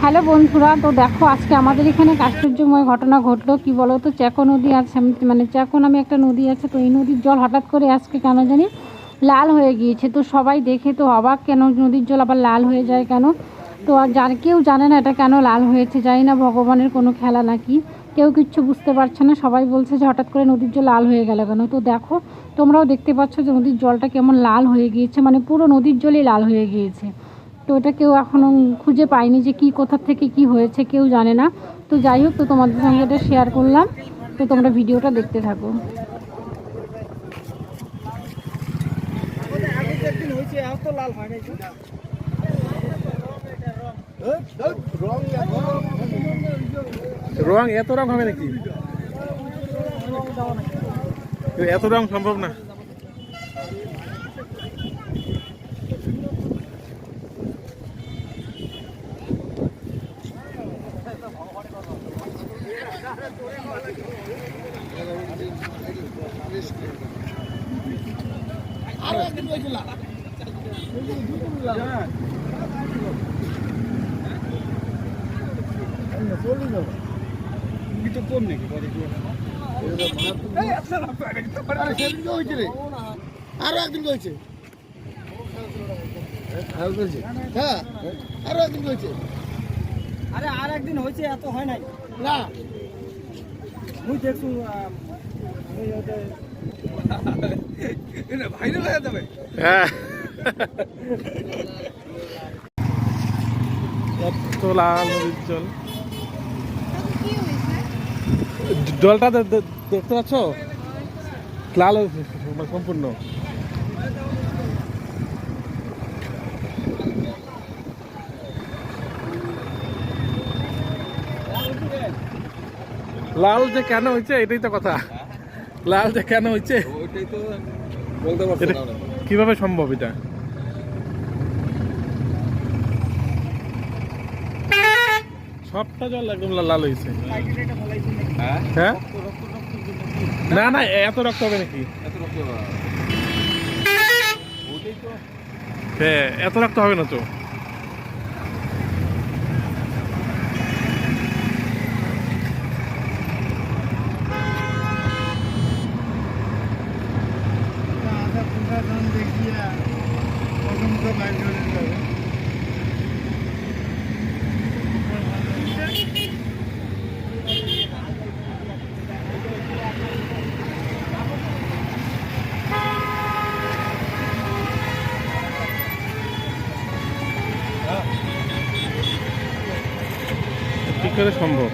Hello বন্ধুরা, তো দেখো আজকে আমাদের এখানে এক আশ্চর্যময় ঘটনা ঘটলো। কি বলো তো, চ্যাকো নদী আছে, মানে চ্যাকো নামে একটা নদী আছে। তো এই নদীর জল হঠাৎ করে আজকে কেন জানি লাল হয়ে গিয়েছে। তো সবাই দেখে তো অবাক, কেন নদীর জল আবার লাল হয়ে যায় কেন? তো আর কেউ জানে না এটা কেন লাল হয়েছে, জানি না ভগবানের কোনো খেলা নাকি, কেউ কিচ্ছু বুঝতে পারছে না। সবাই বলছে যে হঠাৎ করে নদীর জল লাল হয়ে গেল কেন। তো দেখো, তোমরাও দেখতে পাচ্ছ যে নদীর জলটা কেমন লাল হয়ে গিয়েছে, মানে পুরো নদীর জলই লাল হয়ে গিয়েছে। তো এটা কেউ এখনও খুঁজে পায়নি যে কী, কোথা থেকে কি হয়েছে, কেউ জানে না। তো যাই হোক, তো তোমাদের সঙ্গে এটা শেয়ার করলাম। তো তোমরা ভিডিওটা দেখতে থাকো। রং এত রং হবে নাকি? এত রং সম্ভব না। আরো একদিন হয়েছে, হ্যাঁ আরো একদিন হয়েছে। আরে আর একদিন হয়েছে, এত হয় নাই না মুই দেখছু ভাইরাল হয়ে যাবে। হ্যাঁ, এত লাল নদীর জল। জলটা দেখতে পাচ্ছ, লাল সম্পূর্ণ। লাল যে কেন হয়েছে এটাই তো কথা। লাল যে কেন হয়েছে ওইটাই তো বলতে পারছি না। কিভাবে সম্ভব এটা? সবটা জল একদম লাল হয়েছে। হ্যাঁ, না না, এত রক্ত হবে নাকি? হ্যাঁ, এত রক্ত হবে না তো। কি করে সম্ভব?